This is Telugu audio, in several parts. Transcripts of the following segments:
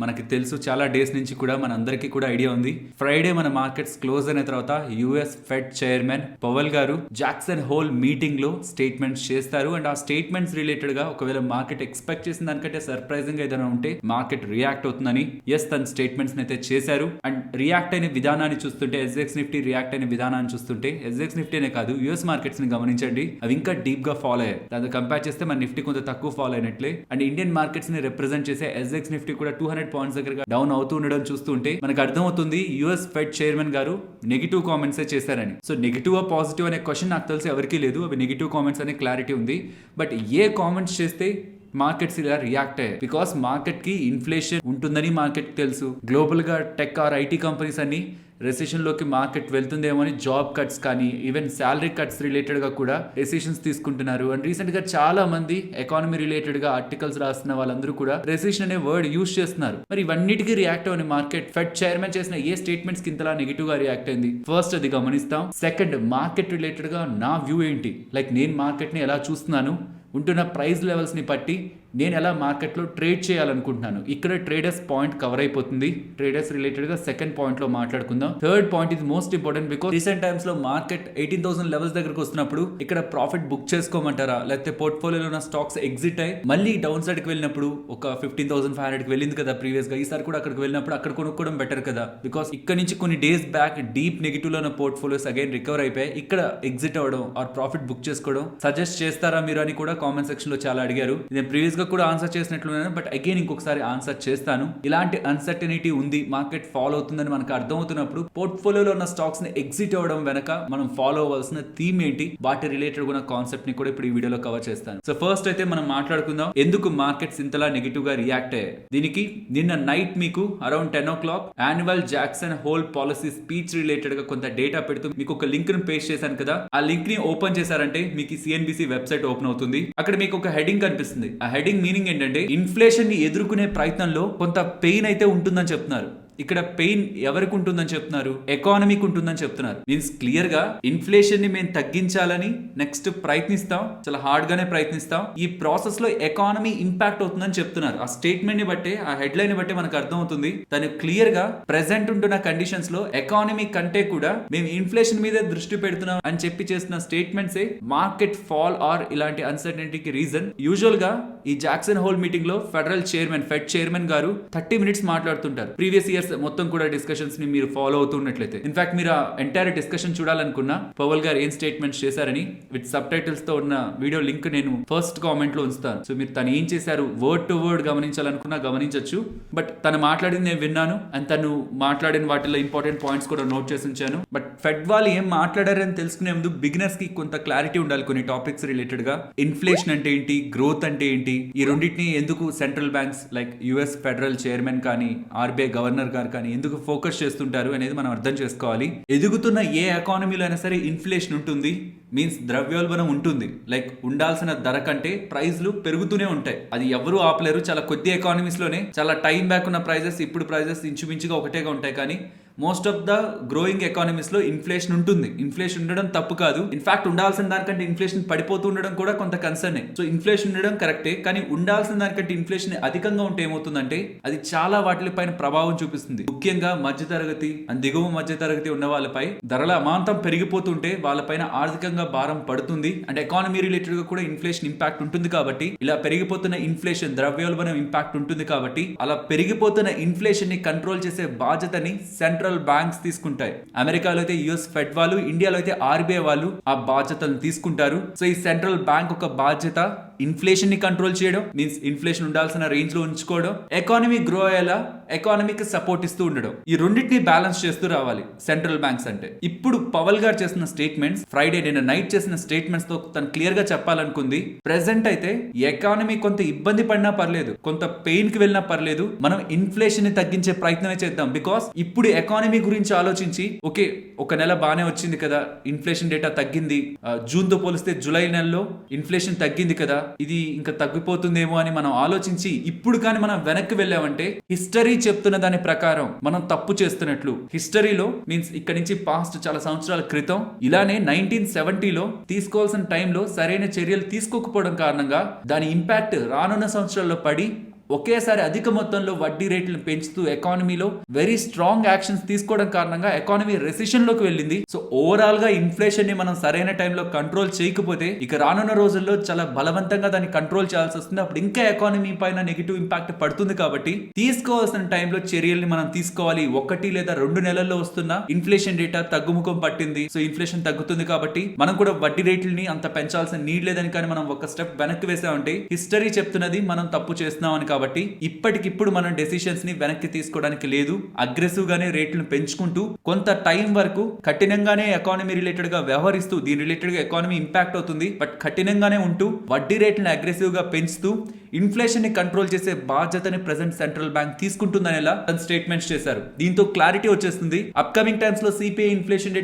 మనకి తెలుసు చాలా డేస్ నుంచి కూడా మన అందరికీ కూడా ఐడియా ఉంది. ఫ్రైడే మన మార్కెట్స్ క్లోజ్ అయిన తర్వాత యుఎస్ ఫెడ్ చైర్మన్ పవల్ గారు జాక్సన్ హోల్ మీటింగ్ లో స్టేట్మెంట్స్ చేస్తారు. అండ్ ఆ స్టేట్మెంట్స్ రిలేటెడ్ గా ఒకవేళ మార్కెట్ ఎక్స్పెక్ట్ చేసిన దానికంటే సర్ప్రైజింగ్ గా ఏదైనా ఉంటే మార్కెట్ రియాక్ట్ అవుతుందని తన స్టేట్మెంట్స్ అయితే చేశారు. అండ్ రియాక్ట్ అయిన విధానాన్ని చూస్తుంటే ఎస్ఎక్స్ నిఫ్టీ రియాక్ట్ అయిన విధానాన్ని చూస్తుంటే ఎస్ఎక్స్ నిఫ్టీనే కాదు యుఎస్ మార్కెట్స్ ని గమనించండి, అవి ఇంకా డీప్ గా ఫాలో అయ్యాయి. దాంతో కంపేర్ చేస్తే మన నిఫ్టీ కొంత తక్కువ ఫాలో అయినట్లే. అండ్ ఇండియన్ మార్కెట్స్ ని రిప్రజెంట్ చేసే ఎస్ఎక్స్ నిఫ్టీ కూడా 200 పాయింట్స్ దగ్గర డౌన్ అవుతూ ఉండడం చూస్తుంటే మనకు అర్థమవుతుంది యుఎస్ ఫెడ్ చైర్మన్ గారు నెగిటివ్ కామెంట్స్ చేశారని. సో నెగిటివ్ పాజిటివ్ అనే క్వశ్చన్ నాకు తెలిసి ఎవరికి లేదు, అవి నెగిటివ్ కామెంట్స్ అనే క్లారిటీ ఉంది. బట్ ఏ కామెంట్స్ చేస్తే మార్కెట్స్ ఇలా రియాక్ట్ అయ్యాయి? బికాస్ మార్కెట్ కి ఇన్ఫ్లేషన్ ఉంటుందని మార్కెట్ తెలుసు. గ్లోబల్ గా టెక్ ఆర్ ఐటీ కంపెనీస్ అన్ని రెసిషన్ లోకి మార్కెట్ వెళ్తుందేమో అని జాబ్ కట్స్ కానీ ఈవెన్ శాలరీ కట్స్ రిలేటెడ్ గా కూడా డెసిషన్స్ తీసుకుంటున్నారు. అండ్ రీసెంట్ గా చాలా మంది ఎకానమీ రిలేటెడ్ గా ఆర్టికల్స్ రాస్తున్న వాళ్ళందరూ కూడా రెసిషన్ అనే వర్డ్ యూజ్ చేస్తున్నారు. మరి ఇవన్నిటికీ రియాక్ట్ అవని మార్కెట్ ఫెడ్ చైర్మన్ చేసిన ఏ స్టేట్మెంట్స్ కి ఇంతలా నెగిటివ్ గా రియాక్ట్ అయింది? ఫస్ట్ అది గమనిస్తాం. సెకండ్, మార్కెట్ రిలేటెడ్ గా నా వ్యూ ఏంటి, లైక్ నేను మార్కెట్ ని ఎలా చూస్తున్నాను, ఉంటున్న ప్రైస్ లెవెల్స్ ని బట్టి నేను ఎలా మార్కెట్లో ట్రేడ్ చేయాలనుకుంటున్నాను. ఇక్కడ ట్రేడర్స్ పాయింట్ కవర్ అయిపోతుంది. ట్రేడర్స్ రిలేటెడ్ గా సెకండ్ పాయింట్ లో మాట్లాడుకుందాం. థర్డ్ పాయింట్ ఇది most important because recent times లో మార్కెట్ 18,000 లెవెల్స్ దగ్గరకు వస్తున్నప్పుడు ఇక్కడ ప్రాఫిట్ బుక్ చేసుకోమంటారా, లేకపోతే పోర్ట్ఫోలియోలో ఉన్న స్టాక్స్ ఎగ్జిట్ అయ్యి మళ్ళీ డౌన్ సైడ్ కి వెళ్ళినప్పుడు ఒక 15,500 కి వెళ్ళింది కదా ప్రీవియస్ గా, ఈసారి కూడా అక్కడికి వెళ్ళినప్పుడు అక్కడ కొనుక్కోవడం బెటర్ కదా. బికాస్ ఇక్కడ నుంచి కొన్ని డేస్ బ్యాక్ డీప్ నెగిటివ్ లో ఉన్న పోర్ట్ఫోలియోస్ అగైన్ రికవర్ అయిపోయి ఇక్కడ ఎగ్జిట్ అవ్వడం ఆర్ ప్రాఫిట్ బుక్ చేసుకోవడం సజెస్ట్ చేస్తారా మీరు అని కూడా కామెంట్ సెక్షన్ లో చాలా అడిగారు. నేను ప్రీవియస్ గా కూడా ఆన్సర్ చేసినట్లున్నాను, బట్ అగైన్ ఇంకొకసారి ఆన్సర్ చేస్తాను. ఇలాంటి అన్సర్టనిటీ ఉంది, మార్కెట్ ఫాలో అవుతుందని మనకు అర్థమవుతున్నప్పుడు పోర్ట్ఫోలియోలో ఉన్న స్టాక్స్ ని ఎగ్జిట్ అవ్వడం వెనక మనం ఫాలో అవ్వాల్సిన థీమ్ ఏంటి, వాటి రిలేటెడ్ ఉన్న కాన్సెప్ట్ ని కూడా ఇప్పుడు ఈ వీడియోలో కవర్ చేస్తాను. సో ఫస్ట్ అయితే మనం మాట్లాడుకుందాం ఎందుకు మార్కెట్స్ ఇంతలా నెగిటివ్ గా రియాక్ట్ అయ్యాయి. దీనికి నిన్న నైట్ మీకు around 10 o'clock annual Jackson whole policy speech related గా కొంత డేటా పెడుతూ మీకు ఒక లింక్ ని పేస్ట్ చేశాను కదా. ఆ లింక్ ని ఓపెన్ చేశారంటే మీకు సిఎన్బిసి వెబ్సైట్ ఓపెన్ అవుతుంది. అక్కడ మీకు ఒక హెడింగ్ కనిపిస్తుంది. ఆ హెడింగ్ మీనింగ్ ఏంటంటే ఇన్ఫ్లేషన్ ని ఎదుర్కొనే ప్రయత్నంలో కొంత పెయిన్ అయితే ఉంటుందని చెప్తున్నారు. ఇక్కడ పెయిన్ ఎవరికి ఉంటుందని చెప్తున్నారు? ఎకానమీకి ఉంటుందని చెప్తున్నారు. మీన్స్ క్లియర్ గా ఇన్ఫ్లేషన్ ని మేము తగ్గించాలని నెక్స్ట్ ప్రయత్నిస్తాం, చాలా హార్డ్ గానే ప్రయత్నిస్తాం. ఈ ప్రాసెస్ లో ఎకానమీ ఇంపాక్ట్ అవుతుందని చెప్తున్నారు. ఆ స్టేట్మెంట్ ని బట్టి, ఆ హెడ్ లైన్ ని బట్టి మనకు అర్థం అవుతుంది తను క్లియర్ గా ప్రెసెంట్ ఉంటున్న కండిషన్స్ లో ఎకానమీ కంటే కూడా మేము ఇన్ఫ్లేషన్ మీద దృష్టి పెడుతున్నాం అని చెప్పి చేసిన స్టేట్మెంట్స్ మార్కెట్ ఫాల్ ఆర్ ఇలాంటి అన్సర్టనిటీకి రీజన్. యూజువల్ గా ఈ జాక్సన్ హోల్ మీటింగ్ లో ఫెడ్ చైర్మన్ గారు 30 minutes మాట్లాడుతుంటారు. ప్రీవియస్ ఇయర్స్ మొత్తం కూడా డిస్కషన్స్ ని మీరు ఫాలో అవుతున్నట్లయితే, ఇన్ఫాక్ట్ మీరు ఆ ఎంటైర్ డిస్కషన్ చూడాలనుకున్నా పవల్ గారు ఏం స్టేట్మెంట్స్ చేశారని విత్ సబ్ టైటిల్స్ తో ఉన్న వీడియో లింక్ నేను ఫస్ట్ కామెంట్ లో ఉంచుతాను. సో మీరు తను ఏం చేశారు వర్డ్ టు వర్డ్ గమనించాలనుకున్నా గమనించవచ్చు. బట్ తను మాట్లాడింది నేను విన్నాను అండ్ తను మాట్లాడిన వాటిలో ఇంపార్టెంట్ పాయింట్స్ కూడా నోట్ చేసి ఉంచాను. బట్ ఫెడ్ వాళ్ళు ఏం మాట్లాడారని తెలుసుకునే ముందు బిగినర్స్ కి కొంత క్లారిటీ ఉండాలి కొన్ని టాపిక్స్ రిలేటెడ్ గా. ఇన్ఫ్లేషన్ అంటే ఏంటి, గ్రోత్ అంటే ఏంటి, ఈ రెండింటిని ఎందుకు central banks like US federal chairman కానీ ఆర్బీఐ గవర్నర్ గారు కానీ ఎందుకు ఫోకస్ చేస్తుంటారు అనేది మనం అర్థం చేసుకోవాలి. ఎదుగుతున్న ఏ ఎకానమీలో అయినా సరే ఇన్ఫ్లేషన్ ఉంటుంది, మీన్స్ ద్రవ్యోల్బణం ఉంటుంది. లైక్ ఉండాల్సిన ధర కంటే ప్రైజ్లు పెరుగుతూనే ఉంటాయి. అది ఎవరు ఆపలేరు. చాలా కొద్ది ఎకానమీస్ లోనే చాలా టైం బ్యాక్ ఉన్న ప్రైజెస్ ఇప్పుడు ప్రైజెస్ ఇంచుమించుగా ఒకటేగా ఉంటాయి. కానీ most of the growing economies లో ఇన్ఫ్లేషన్ ఉంటుంది. ఇన్ఫ్లేషన్ ఉండడం తప్పు కాదు. ఇన్ఫాక్ట్ ఉండాల్సిన దానికంటే ఇన్ఫ్లేషన్ పడిపోతూ ఉండడం కూడా కొంత కన్సర్నే. సో ఇన్ఫ్లేషన్ ఉండడం కరెక్టే, కానీ ఉండాల్సిన దానికంటే ఇన్ఫ్లేషన్ అధికంగా ఉంటే ఏమవుతుందంటే అది చాలా వాటిపైన ప్రభావం చూపిస్తుంది. ముఖ్యంగా మధ్యతరగతి అండ్ దిగువ మధ్యతరగతి ఉన్న వాళ్ళపై ధరల అమాంతం పెరిగిపోతుంటే వాళ్ళపైన ఆర్థికంగా భారం పడుతుంది. అండ్ ఎకానమీ రిలేటెడ్ గా కూడా ఇన్ఫ్లేషన్ ఇంపాక్ట్ ఉంటుంది. కాబట్టి ఇలా పెరిగిపోతున్న ఇన్ఫ్లేషన్ ద్రవ్యోల్బణం ఇంపాక్ట్ ఉంటుంది. కాబట్టి అలా పెరిగిపోతున్న ఇన్ఫ్లేషన్ ని కంట్రోల్ చేసే బాధ్యతని సెంట్రల్ బ్యాంక్స్ తీసుకుంటాయి. అమెరికాలో అయితే యుఎస్ ఫెడ్ వాళ్ళు, ఇండియాలో అయితే ఆర్బీఐ వాళ్ళు ఆ బాధ్యతలను తీసుకుంటారు. సో ఈ సెంట్రల్ బ్యాంక్ ఒక బాధ్యత ఇన్ఫ్లేషన్ ని కంట్రోల్ చేయడం, మీన్స్ ఇన్ఫ్లేషన్ ఉండాల్సిన రేంజ్ లో ఉంచుకోవడం, ఎకానమీ గ్రో అయ్యేలా ఎకానమీకి సపోర్ట్ ఇస్తూ ఉండడం, ఈ రెండింటిని బ్యాలెన్స్ చేస్తూ రావాలి సెంట్రల్ బ్యాంక్స్ అంటే. ఇప్పుడు పవల్ గారు చేసిన స్టేట్మెంట్స్, ఫ్రైడే నిన్న నైట్ చేసిన స్టేట్మెంట్స్ తో తను క్లియర్ గా చెప్పాలనుకుంది ప్రెసెంట్ అయితే ఎకానమీ కొంత ఇబ్బంది పడినా పర్లేదు, కొంత పెయిన్ కి వెళ్ళినా పర్లేదు, మనం ఇన్ఫ్లేషన్ ని తగ్గించే ప్రయత్నమే చేద్దాం. బికాస్ ఇప్పుడు ఎకానమీ గురించి ఆలోచించి ఓకే ఒక నెల బానే వచ్చింది కదా, ఇన్ఫ్లేషన్ డేటా తగ్గింది, జూన్ తో పోలిస్తే జూలై నెలలో ఇన్ఫ్లేషన్ తగ్గింది కదా, ఇది ఇంకా తగ్గిపోతుందేమో అని మనం ఆలోచించి ఇప్పుడు కానీ మనం వెనక్కి వెళ్ళామంటే హిస్టరీ చెప్తున్న దాని ప్రకారం మనం తప్పు చేస్తున్నట్లు. హిస్టరీలో మీన్స్ ఇక్కడ నుంచి పాస్ట్ చాలా సంవత్సరాల క్రితం ఇలానే 1970లో తీసుకోవాల్సిన టైంలో సరైన చర్యలు తీసుకోకపోవడం కారణంగా దాని ఇంపాక్ట్ రానున్న సంవత్సరాల్లో పడి ఒకేసారి అధిక మొత్తంలో వడ్డీ రేట్లను పెంచుతూ ఎకానమీలో వెరీ స్ట్రాంగ్ యాక్షన్స్ తీసుకోవడం కారణంగా ఎకానమీ రెసిషన్ లోకి వెళ్ళింది. సో ఓవరాల్ గా ఇన్ఫ్లేషన్ ని మనం సరైన టైంలో కంట్రోల్ చేయకపోతే ఇక రానున్న రోజుల్లో చాలా బలవంతంగా దాన్ని కంట్రోల్ చేయాల్సి వస్తుంది. అప్పుడు ఇంకా ఎకానమీ పైన నెగిటివ్ ఇంపాక్ట్ పడుతుంది. కాబట్టి తీసుకోవాల్సిన టైంలో చర్యల్ని మనం తీసుకోవాలి. 1 లేదా 2 నెలల్లో వస్తున్న ఇన్ఫ్లేషన్ డేటా తగ్గుముఖం పట్టింది. సో ఇన్ఫ్లేషన్ తగ్గుతుంది కాబట్టి మనం కూడా వడ్డీ రేట్లని అంత పెంచాల్సిన నీడ్ లేదని, కానీ మనం ఒక స్టెప్ వెనక్కి వేసామంటే హిస్టరీ చెప్తున్నది మనం తప్పు చేస్తున్నామని. కాబట్టి ఇప్పటికిప్పుడు మనం డెసిషన్స్ ని వెనక్కి తీసుకోవడానికి లేదు. అగ్రెసివ్ గానే రేట్లను పెంచుకుంటూ కొంత టైం వరకు కఠినంగానే ఎకానమీ రిలేటెడ్ గా వ్యవహరిస్తూ, దీని రిలేటెడ్ గా ఎకానమీ ఇంపాక్ట్ అవుతుంది బట్ కఠినంగానే ఉంటూ వడ్డీ రేట్లను అగ్రెసివ్ గా పెంచుతూ ఇన్ఫ్లేషన్ ని కంట్రోల్ చేసే బాధ్యతని ప్రెసెంట్ సెంట్రల్ బ్యాంక్ తీసుకుంటుందనేలా తన స్టేట్మెంట్స్ చేశారు. దీంతో క్లారిటీ వచ్చేస్తుంది. అప్కమింగ్ టైమ్స్ లో సిపిఐ ఇన్ఫ్లేషన్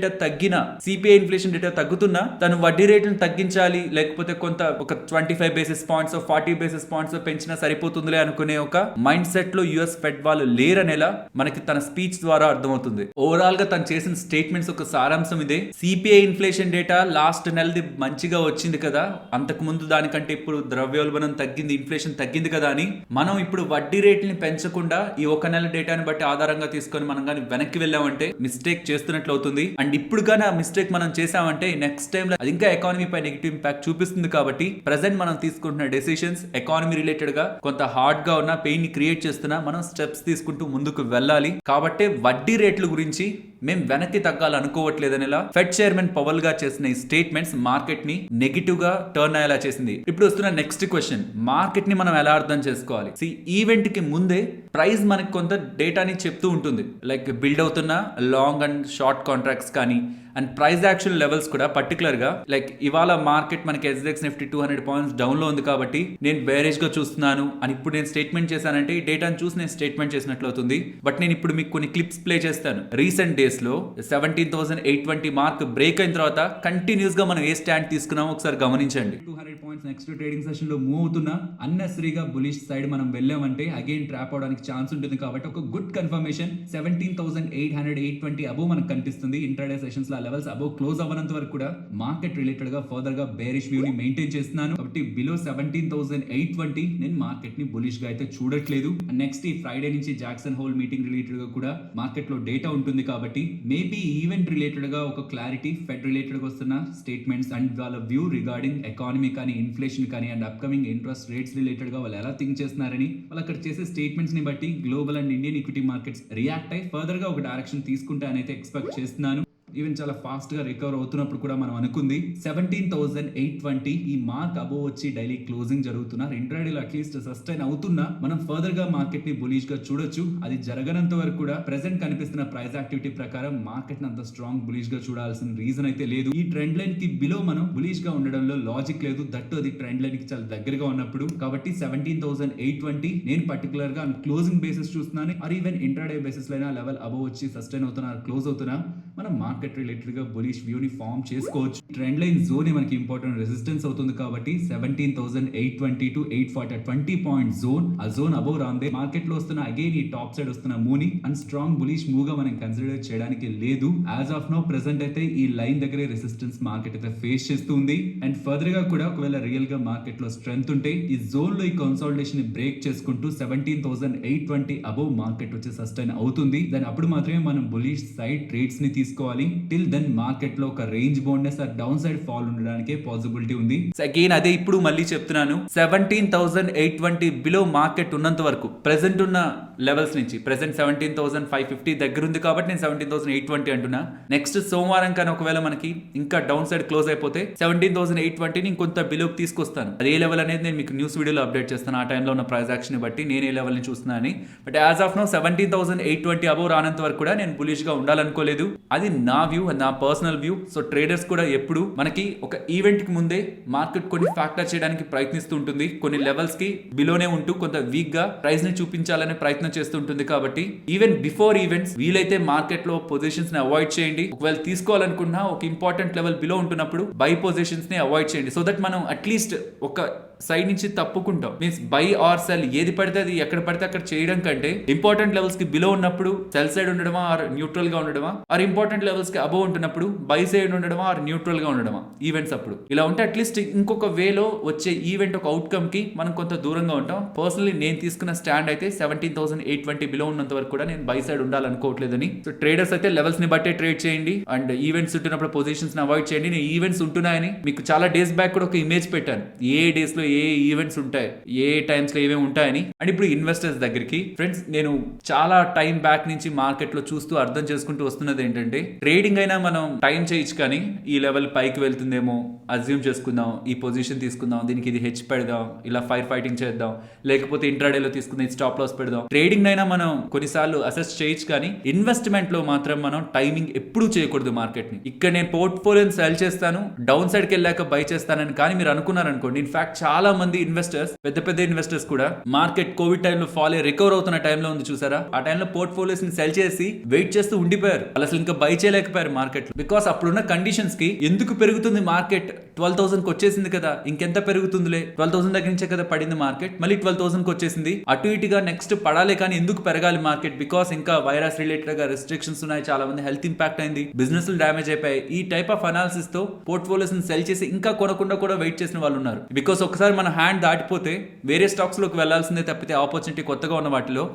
డేటా తగ్గుతున్నా తను వడ్డీ రేట్లను తగ్గించాలి, లేకపోతే కొంత ఒక 25 బేసిస్ పాయింట్స్ 40 బేసిస్ పాయింట్స్ పెంచినా సరిపోతుందిలే అనుకునే ఒక మైండ్ సెట్ లో యుఎస్ ఫెడ్ వాళ్ళు లేరనేలా మనకి తన స్పీచ్ ద్వారా అర్థమవుతుంది. ఓవరాల్ గా తను చేసిన స్టేట్మెంట్స్ ఒక సారాంశం ఇదే. సిపిఐ ఇన్ఫ్లేషన్ డేటా లాస్ట్ నెలది మంచిగా వచ్చింది కదా, అంతకు ముందు దానికంటే ఇప్పుడు ద్రవ్యోల్బణం తగ్గింది, ఇన్ఫ్లేషన్ తగ్గింది కదా అని మనం ఇప్పుడు వడ్డీ రేట్లని పెంచకుండా ఈ ఒక నెల డేటాని బట్టి ఆధారంగా తీసుకొని మనం కానీ వెనక్కి వెళ్ళామంటే మిస్టేక్ చేస్తున్నట్లు అవుతుంది. అండ్ ఇప్పుడు కానీ ఆ మిస్టేక్ మనం చేసామంటే నెక్స్ట్ టైం అది ఇంకా ఎకానమీ పై నెగిటివ్ ఇంపాక్ట్ చూపిస్తుంది. కాబట్టి ప్రెసెంట్ మనం తీసుకుంటున్న డెసిషన్స్ ఎకానమీ రిలేటెడ్ గా కొంత హార్డ్ గా ఉన్న పెయిన్ ని క్రియేట్ చేస్తున్నా మనం స్టెప్స్ తీసుకుంటూ ముందుకు వెళ్ళాలి. కాబట్టి వడ్డీ రేట్ల గురించి మేము వెనక్కి తగ్గాలనుకోవట్లేదనేలా ఫెడ్ చైర్మన్ పవల్ గారు చేసిన ఈ స్టేట్మెంట్స్ మార్కెట్ ని నెగిటివ్ గా టర్న్ అయ్యేలా చేసింది. ఇప్పుడు వస్తున్న నెక్స్ట్ క్వశ్చన్, మార్కెట్ ని మనం ఎలా అర్థం చేసుకోవాలి? ఈవెంట్ కి ముందే ప్రైస్ మనకి కొంత డేటాని చెప్తూ ఉంటుంది. లైక్ బిల్డ్ అవుతున్న లాంగ్ అండ్ షార్ట్ కాంట్రాక్ట్స్ కానీ అండ్ ప్రైస్ యాక్షన్ లెవెల్స్ కూడా పర్టికులర్ గా లైక్ ఇవాళ మార్కెట్ మనకి ఎస్ఎక్స్ నిఫ్టీ 200 పాయింట్స్ డౌన్ లో ఉంది కాబట్టి నేను బేరిష్ గా చూస్తున్నాను అని ఇప్పుడు నేను స్టేట్మెంట్ చేశానంటే ఈ డేటాను చూసి నేను స్టేట్మెంట్ చేసినట్లు అవుతుంది. బట్ నేను ఇప్పుడు మీకు కొన్ని క్లిప్స్ ప్లే చేస్తాను. రీసెంట్ డేస్ లో 17,820 మార్క్ బ్రేక్ అయిన తర్వాత కంటిన్యూస్ గా మనం ఏ స్టాండ్ తీసుకున్నామో ఒకసారి గమనించండి. 200 పాయింట్స్ నెక్స్ట్ ట్రేడింగ్ సెషన్ లో మూవ్ అవుతున్నా అన్నెసరీగా బులిష్ సైడ్ మనం వెళ్ళామంటే అగైన్ ట్రాప్ అవడానికి ఛాన్స్ ఉంటుంది. కాబట్టి ఒక గుడ్ కన్ఫర్మేషన్ 17,820 అబోవ్ మనకు కనిపిస్తుంది. ఇంట్రాడే సెషన్స్ లో లెవెల్స్ అబోవ్ క్లోజ్ అవ్వనంత వరకు కూడా మార్కెట్ రిలేటెడ్ గా ఫర్దర్ గా బేరిష్ వ్యూ ని మెయింటైన్ చేస్తున్నాను. కాబట్టి బిలో 17,820 నేను మార్కెట్ ని బులిష్ గా అయితే చూడట్లేదు. నెక్స్ట్ ఈ ఫ్రైడే నుంచి జాక్సన్ హోల్ మీటింగ్ రిలేటెడ్ గా కూడా మార్కెట్ లో డేటా ఉంటుంది. కాబట్టి మేబీ ఈవెంట్ రిలేటెడ్ గా ఒక క్లారిటీ, ఫెడ్ రిలేటెడ్ గా వస్తున్న స్టేట్మెంట్స్ అండ్ వాళ్ళ వ్యూ రిగార్డింగ్ ఎకానమీ కానీ ఇన్ఫ్లేషన్ కానీ and upcoming interest rates related గా వాళ్ళు ఎలా థింక్ చేస్తున్నారని వాళ్ళు అక్కడ చేసే స్టేట్మెంట్స్ ని బట్టి global and Indian equity markets react అయ్యి ఫర్దర్ గా ఒక డైరెక్షన్ తీసుకుంటానైతే ఎక్స్పెక్ట్ చేస్తున్నాను. ఈవెన్ చాలా ఫాస్ట్ గా రికవర్ అవుతున్నప్పుడు కూడా మనం అనుకుంది 17,820 ఈ మార్క్ అబోవ్ వచ్చి డైలీ క్లోజింగ్ జరుగుతున్నారు. ఇంట్రాడేలో అట్లీస్ట్ సస్టైన్ అవుతున్నా మనం ఫర్దర్ గా మార్కెట్ ని బులిష్ గా చూడొచ్చు. అది జరగనంత వరకు కూడా ప్రెసెంట్ కనిపిస్తున్న ప్రైస్ యాక్టివిటీ ప్రకారం మార్కెట్ ని అంత స్ట్రాంగ్ బులిష్ గా చూడాల్సిన రీజన్ అయితే లేదు. ఈ ట్రెండ్ లైన్ కి బిలో మనం బులిష్ గా ఉండడంలో లాజిక్ లేదు. దట్టు అది ట్రెండ్ లైన్ కి చాలా దగ్గరగా ఉన్నప్పుడు. కాబట్టి 17,820 నేను పర్టికులర్ గా క్లోజింగ్ బేసిస్ చూస్తున్నాను. ఆర్ ఈవెన్ ఇంట్రాడే బేసిస్ లైనా లెవెల్ అబోవ్ వచ్చి సస్టైన్ అవుతున్నా క్లోజ్ అవుతున్నా మనం మార్కెట్ రిలేటెడ్ గా బులిష్ వ్యూ ని ఫార్మ్ చేసుకోవచ్చు. ట్రెండ్ లైన్ జోన్ మనకి ఇంపార్టెంట్ రెసిస్టెన్స్ అవుతుంది. కాబట్టి 17,820 to 840 20 పాయింట్ జోన్, ఆ జోన్ అబోవ్ రాందే మార్కెట్ లో వస్తున్న అగైన్ ఈ టాప్ సైడ్ వస్తున్న మూవ్ ని అండ్ స్ట్రాంగ్ బులిష్ మూవ్ గా మనం కన్సిడర్ చేయడానికి లేదు. యాజ్ ఆఫ్ నౌ ప్రెసెంట్ అయితే ఈ లైన్ దగ్గరే రెసిస్టెన్స్ మార్కెట్ అయితే ఫేస్ చేస్తుంది. అండ్ ఫర్దర్ గా కూడా ఒకవేళ రియల్ గా మార్కెట్ లో స్ట్రెంత్ ఉంటే ఈ జోన్ లో ఈ కన్సాలిడేషన్ ని బ్రేక్ చేసుకుంటూ 17,820 అబోవ్ మార్కెట్ వచ్చి సస్టైన్ అవుతుంది. దాని అప్పుడు మాత్రమే మనం బులిష్ సైడ్ ట్రేడ్స్ ని తీసుకోవాలి. టిల్ దెన్ మార్కెట్ లో ఒక రేంజ్ బౌండ్నెస్ ఆ డౌన్ సైడ్ ఫాల్ ఉండడానికి పాసిబిలిటీ ఉంది. అగైన్ అదే ఇప్పుడు మళ్ళీ చెప్తున్నాను, 17,820 బిలో మార్కెట్ ఉన్నంత వరకు ప్రెసెంట్ ఉన్న లెవెల్స్ నుంచి ప్రెసెంట్ 17,550 దగ్గర ఉంది కాబట్టి నేను 17,820 అంటున్నా. నెక్స్ట్ సోమవారం కానీ ఒకవేళ మనకి ఇంకా డౌన్ సైడ్ క్లోజ్ అయిపోతే 17,820 ఇంకొంత బిలోకి తీసుకొస్తాను. అదే లెవెల్ అనేది నేను మీకు న్యూస్ వీడియోలో అప్డేట్ చేస్తాను. ఆ టైంలో ఉన్న ప్రైస్ యాక్షన్ బట్టి నేను ఏ లెవెల్ ని చూస్తున్నాను. But as of now 17,820 above రానంత వరకు కూడా నేను బులిష్ గా ఉండాలనుకోలేదు. అది నా వ్యూ, నా పర్సనల్ వ్యూ. సో ట్రేడర్స్ కూడా ఎప్పుడు మనకి ఒక ఈవెంట్ కి ముందే మార్కెట్ కొన్ని ఫ్యాక్టర్ చేయడానికి ప్రయత్నిస్తూ ఉంటుంది. కొన్ని లెవెల్స్ కి బిలోనే ఉంటూ కొంత వీక్ గా ప్రైస్ ని చూపించాలనే ప్రయత్నం చేస్తుంటుంది. కాబట్టి ఈవెన్ బిఫోర్ ఈవెంట్స్ వీలైతే మార్కెట్ లో పొజిషన్స్ ని అవాయిడ్ చేయండి. ఒకవేళ తీసుకోవాలనుకున్నా ఒక ఇంపార్టెంట్ లెవెల్ బిలో ఉంటున్నప్పుడు బై పొజిషన్స్ ని అవాయిడ్ చేయండి. సో దట్ మనం అట్లీస్ట్ ఒక సైడ్ నుంచి తప్పుకుంటాం. మీన్స్ బై ఆర్ సెల్ ఏది పడితే అది ఎక్కడ పడితే అక్కడ చేయడం కంటే ఇంపార్టెంట్ లెవెల్స్ కి బిలో ఉన్నప్పుడు సెల్ సైడ్ ఉండడమా ఆర్ న్యూట్రల్ గా ఉండడమా, ఆర్ ఇంపార్టెంట్ లెవెల్స్ కి అబోవ్ ఉంటున్నప్పుడు బై సైడ్ ఉండడమా ఆర్ న్యూట్రల్ గా ఉండడమా ఈవెంట్స్ అప్పుడు. ఇలా ఉంటే అట్లీస్ట్ ఇంకొక వేలో వచ్చే ఈవెంట్ ఒక అవుట్కమ్ కి మనం కొంత దూరంగా ఉంటాం. పర్సనలీ నేను తీసుకున్న స్టాండ్ అయితే 17,820 బిలో ఉన్నంత వరకు కూడా నేను బై సైడ్ ఉండాలనుకోవట్లేదని. సో ట్రేడర్స్ అయితే లెవెల్స్ ని బట్టే ట్రేడ్ చేయండి అండ్ ఈవెంట్స్ ఉంటున్నప్పుడు పొజిషన్స్ ని అవాయిడ్ చేయండి. నేను ఈవెంట్స్ ఉంటున్నాయని మీకు చాలా డేస్ బ్యాక్ కూడా ఒక ఇమేజ్ పెట్టాను, ఏ డేస్ లో ఏ ఈవెంట్స్ ఉంటాయి, ఏ టైమ్స్ లో ఏమేమి ఉంటాయని. అండ్ ఇప్పుడు ఇన్వెస్టర్స్ దగ్గరికి ఫ్రెండ్స్, నేను చాలా టైం బ్యాక్ నుంచి మార్కెట్ లో చూస్తూ అర్థం చేసుకుంటూ వస్తున్నది ఏంటంటే, ట్రేడింగ్ అయినా మనం టైం చేయొచ్చు కానీ ఈ లెవెల్ పైకి వెళ్తుందేమో అజ్యూమ్ చేసుకుందాం, ఈ పొజిషన్ తీసుకుందాం, దీనికి ఇది హెచ్ పెడదాం, ఇలా ఫైర్ ఫైటింగ్ చేద్దాం, లేకపోతే ఇంట్రాడేలో తీసుకుందాం, స్టాప్ లాస్ పెడదాం. ట్రేడింగ్ అయినా మనం కొన్నిసార్లు అసెస్ చేయొచ్చు కానీ ఇన్వెస్ట్మెంట్ లో మాత్రం మనం టైమింగ్ ఎప్పుడూ చేయకూడదు మార్కెట్ ని. ఇక్కడ నేను పోర్ట్ఫోలియోని సెల్ చేస్తాను, డౌన్ సైడ్ కి వెళ్ళాక బై చేస్తానని కానీ మీరు అనుకున్నారనుకోండి. ఇన్ఫాక్ట్ చాలా మంది ఇన్వెస్టర్స్, పెద్ద పెద్ద ఇన్వెస్టర్స్ కూడా మార్కెట్ కోవిడ్ టైంలో ఫాల్ రికవర్ అవుతున్న టైంలో ఉంది చూసారా, ఆ టైంలో పోర్ట్ఫోలియోస్ ని సెల్ చేసి వెయిట్ చేస్తూ ఉండిపోయారు. అసలు ఇంకా బై చేయలేకపోయారు మార్కెట్ లో. బికాస్ అప్పుడున్న కండిషన్స్ కి ఎందుకు పెరుగుతుంది మార్కెట్, 12,000 కి వచ్చేసింది కదా, ఇంకెంత పెరుగుతుందిలే, 12,000 దగ్గర నుంచే కదా పడింది మార్కెట్, మళ్ళీ 12,000 కి వచ్చేసింది, అటు ఇటుగా నెక్స్ట్ పడాలి కానీ ఎందుకు పెరగాలి మార్కెట్, బికాస్ ఇంకా వైరస్ రిలేటెడ్ గా రెస్ట్రిక్షన్స్ ఉన్నాయి, చాలా మంది హెల్త్ ఇంపాక్ట్ అయింది, బిజినెస్ డ్యామేజ్ అయిపోయాయి. ఈ టైప్ ఆఫ్ అనాలిసిస్ తో పోర్ట్ఫోలియోస్ ని సెల్ చేసి ఇంకా కొనకుండా కూడా వెయిట్ చేసిన వాళ్ళు ఉన్నారు. బికాస్ ఒకసారి మన హ్యాండ్ దాటిపోతే వేరే స్టాక్స్ లోకి వెళ్లాల్సిందే తప్పితే ఆపర్చునిటీ కొత్తగా ఉన్న వాటిలో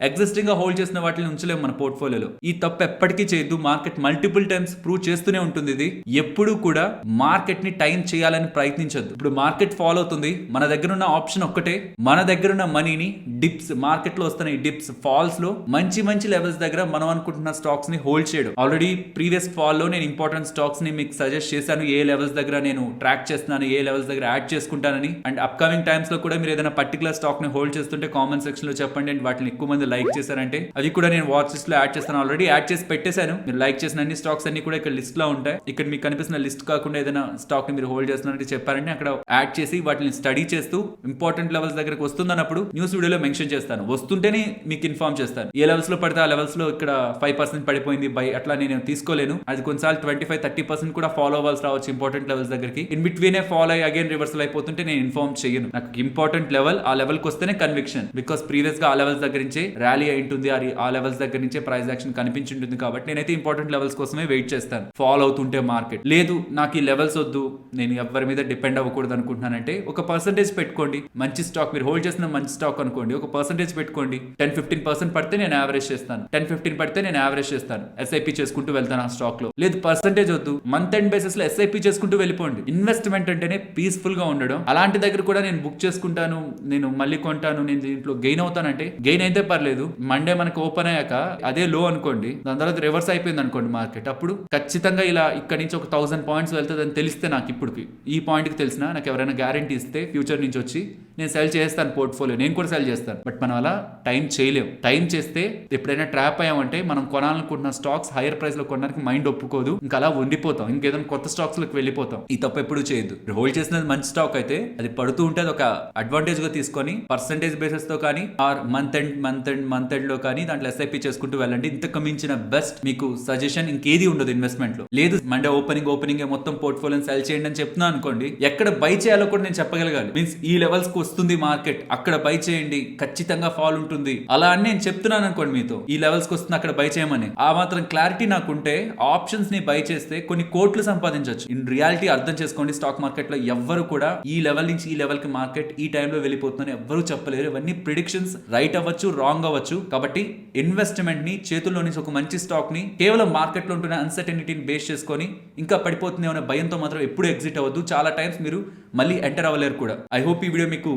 ఎగ్జిస్టింగ్ గా హోల్డ్ చేసిన వాటిని ఉంచలేము మన పోర్ట్ఫోలియోలో. ఈ తప్పు ఎప్పటికీ చేయొద్దు. మార్కెట్ మల్టిపుల్ టైమ్స్ ప్రూవ్ చేస్తూనే ఉంటుంది. ఇది ఎప్పుడు కూడా మార్కెట్ ని టైం చేయాలని ప్రయత్నించొద్దు. ఇప్పుడు మార్కెట్ ఫాలో అవుతుంది, మన దగ్గర ఉన్న ఆప్షన్ ఒక్కటే, మన దగ్గర ఉన్న మనీని డిప్స్, మార్కెట్ లో వస్తున్న ఈ డిప్స్ ఫాల్స్ లో మంచి మంచి లెవెల్స్ దగ్గర మనం అనుకుంటున్న స్టాక్స్ ని హోల్డ్ చేయడం. ఆల్రెడీ ప్రీవియస్ ఫాల్ లో నేను ఇంపార్టెంట్ స్టాక్స్ ని మీకు సజెస్ట్ చేశాను, ఏ లెవెల్స్ దగ్గర నేను ట్రాక్ చేస్తున్నాను, ఏ లెవెల్స్ దగ్గర యాడ్ చేసుకుంటానని. అండ్ అప్కమింగ్ టైమ్స్ లో కూడా మీరు ఏదైనా పర్టికులర్ స్టాక్ ని హోల్డ్ చేస్తుంటే కామెంట్ సెక్షన్ లో చెప్పండి. అండ్ వాటిని ఎక్కువ మంది లైక్ చేశారంటే అది కూడా నేను వాచ్ లిస్ట్ లో యాడ్ చేస్తాను. ఆల్రెడీ యాడ్ చేసి పెట్టేశాను. మీరు లైక్ చేసిన అన్ని స్టాక్స్ అన్ని కూడా ఇక్కడ లిస్ట్ లో ఉంటాయి. ఇక్కడ మీకు కనిపిస్తున్న లిస్ట్ కాకుండా ఏదైనా స్టాక్ ని మీరు హోల్డ్ చేస్తున్నారంటే చెప్పారంటే అక్కడ యాడ్ చేసి వాటిని స్టడీ చేస్తూ ఇంపార్టెంట్ లెవెల్స్ దగ్గరకు వస్తున్నప్పుడు న్యూస్ వీడియోలో మెన్షన్ చేస్తాను. వస్తుంటేనే మీకు ఇన్ఫార్మ్ చేస్తాను. ఏ లెవెల్స్ లో పడితే ఆ లెవెల్స్ లో ఇక్కడ 5% పడిపోయింది బై, అట్లా నేను తీసుకోలేను. అది కొన్నిసార్లు 25-30% కూడా ఫాలో అవ్వాల్సి రావచ్చు ఇంపార్టెంట్ లెవెల్స్ దగ్గరికి. ఇన్ బిట్వీన్ ఫాలో అయ్యి అగైన్ రివర్సల్ అయిపోతుంటే నేను ఇన్ఫార్మ్ చేయను. నాకు ఇంపార్టెంట్ లెవెల్, ఆ లెవెల్ కి వస్తేనే కన్విక్షన్. బికాస్ ప్రీవియస్ గా ఆ లెవెల్స్ దగ్గర నుంచే ర్యాలీ అయి ఉంటుంది, ఆ లెవెల్స్ దగ్గర నుంచే ప్రైస్ యాక్షన్ కనిపించింటుంది. కాబట్టి నేనైతే ఇంపార్టెంట్ లెవెల్స్ కోసమే వెయిట్ చేస్తాను. ఫాలో అవుతుంటే మార్కెట్ లేదు, నాకు ఈ లెవెల్స్ వద్దు, నేను ఎవరి మీద డిపెండ్ అవ్వకూడదు అనుకుంటున్నానంటే ఒక పర్సెంటేజ్ పెట్టుకోండి. మంచి స్టాక్ మీరు హోల్డ్ చేసిన మంచి స్టాక్ అనుకోండి, ఒక పర్సెంటేజ్ పెట్టుకోండి. 10-15% పడితే నేను యావరేజ్ చేస్తాను, 10-15 పడితే నేను యావరేజ్ చేస్తాను, ఎస్ఐపి చేసుకుంటూ వెళ్తాను ఆ స్టాక్ లో. లేదు పర్సెంటేజ్ వద్దు, మంత్ ఎండ్ బేసిస్ లో ఎస్ఐపి చేసుకుంటూ వెళ్ళిపోండి. ఇన్వెస్ట్మెంట్ అంటేనే పీస్ఫుల్ గా ఉండడం. అలాంటి దగ్గర కూడా నేను బుక్ చేసుకుంటాను, నేను మళ్ళీ కొంటాను, నేను దీంట్లో గెయిన్ అవుతానంటే గెయిన్ అయితే పర్లేదు. మండే మనకు ఓపెన్ అయ్యాక అదే లో అనుకోండి, దాని తర్వాత రివర్స్ అయిపోయింది అనుకోండి మార్కెట్, అప్పుడు ఖచ్చితంగా ఇలా ఇక్కడ నుంచి ఒక 1000 పాయింట్స్ వెళ్తుంది అని తెలిస్తే, నాకు ఇప్పటికి ఈ పాయింట్ కి తెలిసిన, నాకు ఎవరైనా గ్యారంటీ ఇస్తే ఫ్యూచర్ నుంచి వచ్చి నేను సెల్ చేస్తాను పోర్ట్ఫోలియో, నేను కూడా సెల్ చేస్తాను. బట్ మనం అలా టైం చేయలేము. టైం చేస్తే ఎప్పుడైనా ట్రాప్ అయ్యామంటే మనం కొనాలనుకుంటున్న స్టాక్స్ హైయర్ ప్రైస్ లో కొనడానికి మైండ్ ఒప్పుకోదు, ఇంకా అలా ఉండిపోతాం, ఇంకేదైనా కొత్త స్టాక్స్ లోకి వెళ్ళిపోతాం. ఈ తప్పు ఎప్పుడు చేయొద్దు. హోల్డ్ చేసినది మంచి స్టాక్ అయితే అది పడుతూ ఉంటే అది ఒక అడ్వాంటేజ్ గా తీసుకొని పర్సెంటేజ్ బేసిస్ తో కానీ ఆర్ మంత్ ఎండ్ లో కానీ దాంట్లో ఎస్ఐపి చేసుకుంటూ వెళ్ళండి. ఇంతకు మించిన బెస్ట్ మీకు సజెషన్ ఇంకేది ఉండదు ఇన్వెస్ట్మెంట్ లో. లేదు మండే ఓపెనింగ్ మొత్తం పోర్ట్ఫోలియోని సెల్ చేయండి అని చెప్తున్నా అనుకోండి, ఎక్కడ బై చేయాలో కూడా నేను చెప్పగలగాలి. మీన్స్ ఈ లెవెల్స్ కు వస్తుంది మార్కెట్, అక్కడ బై చేయండి, ఖచ్చితంగా ఫాల్ ఉంటుంది అలా అని నేను చెప్తున్నాను అనుకోండి మీతో, ఈ లెవెల్స్ కు వస్తుంది అక్కడ బై చేయమని. ఆ మాత్రం క్లారిటీ నాకుంటే ఆప్షన్స్ ని బై చేస్తే కొన్ని కోట్లు సంపాదించవచ్చు. ఇన్ రియాలిటీ అర్థం చేసుకోండి, స్టాక్ మార్కెట్ లో ఎవ్వరు కూడా ఈ లెవెల్ నుంచి ఈ లెవెల్ కి మార్కెట్ ఈ టైంలో వెళ్ళిపోతుందని ఎవ్వరూ చెప్పలేరు. ఇవన్నీ ప్రిడిక్షన్స్, రైట్ అవ్వచ్చు, రాంగ్ అవ్వచ్చు. కాబట్టి ఇన్వెస్ట్మెంట్ ని, చేతుల్లో నుంచి ఒక మంచి స్టాక్ ని కేవలం మార్కెట్ లో ఉంటున్న అన్సర్టనిటీని బేస్ చేసుకొని ఇంకా పడిపోతుంది అనే భయంతో మాత్రం ఎప్పుడు ఎగ్జిట్ అవ్వద్దు. చాలా టైమ్స్ మీరు మళ్ళీ ఎంటర్ అవ్వలేరు కూడా. ఐ హోప్ ఈ వీడియో మీకు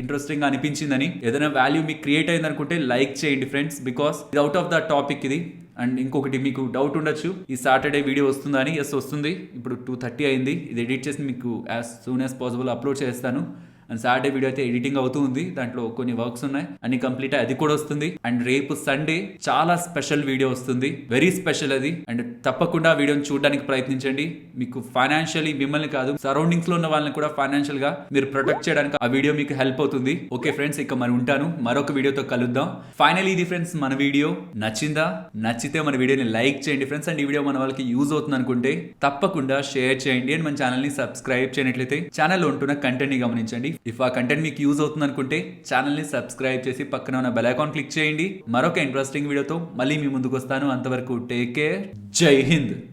ఇంట్రెస్టింగ్ గా అనిపించిందని, ఏదైనా వాల్యూ మీకు క్రియేట్ అయింది అనుకుంటే లైక్ చేయండి ఫ్రెండ్స్, బికాస్ ఇది అవుట్ ఆఫ్ ద టాపిక్ ఇది. అండ్ ఇంకొకటి మీకు డౌట్ ఉండొచ్చు, ఈ సాటర్డే వీడియో వస్తుందా అని. ఎస్ వస్తుంది. ఇప్పుడు 2:30 అయింది. ఇది ఎడిట్ చేసి మీకు as soon as possible upload చేస్తాను. అండ్ సాటర్డే వీడియో అయితే ఎడిటింగ్ అవుతూ ఉంది, దాంట్లో కొన్ని వర్క్స్ ఉన్నాయి, అన్ని కంప్లీట్ అది కూడా వస్తుంది. అండ్ రేపు సండే చాలా స్పెషల్ వీడియో వస్తుంది, వెరీ స్పెషల్ అది. అండ్ తప్పకుండా ఆ వీడియోని చూడడానికి ప్రయత్నించండి. మీకు ఫైనాన్షియలీ మిమ్మల్ని కాదు, సరౌండింగ్స్ లో ఉన్న వాళ్ళని కూడా ఫైనాన్షియల్ గా మీరు ప్రొటెక్ట్ చేయడానికి ఆ వీడియో మీకు హెల్ప్ అవుతుంది. ఓకే ఫ్రెండ్స్, ఇక మరి ఉంటాను, మరొక వీడియోతో కలుద్దాం. ఫైనల్ ఇది ఫ్రెండ్స్, మన వీడియో నచ్చిందా? నచ్చితే మన వీడియోని లైక్ చేయండి ఫ్రెండ్స్. అండ్ ఈ వీడియో మన వాళ్ళకి యూజ్ అవుతుంది అనుకుంటే తప్పకుండా షేర్ చేయండి. అండ్ మన ఛానల్ ని సబ్స్క్రైబ్ చేయనట్లయితే ఛానల్లో ఉంటున్న కంటెంట్ ని గమనించండి. ఇఫ్ ఆ కంటెంట్ మీకు యూజ్ అవుతుంది అనుకుంటే ఛానల్ని సబ్స్క్రైబ్ చేసి పక్కన ఉన్న బెల్ ఐకాన్ క్లిక్ చేయండి. మరొక ఇంట్రెస్టింగ్ వీడియోతో మళ్ళీ మీ ముందుకు వస్తాను. అంతవరకు టేక్ కేర్. జై హింద్.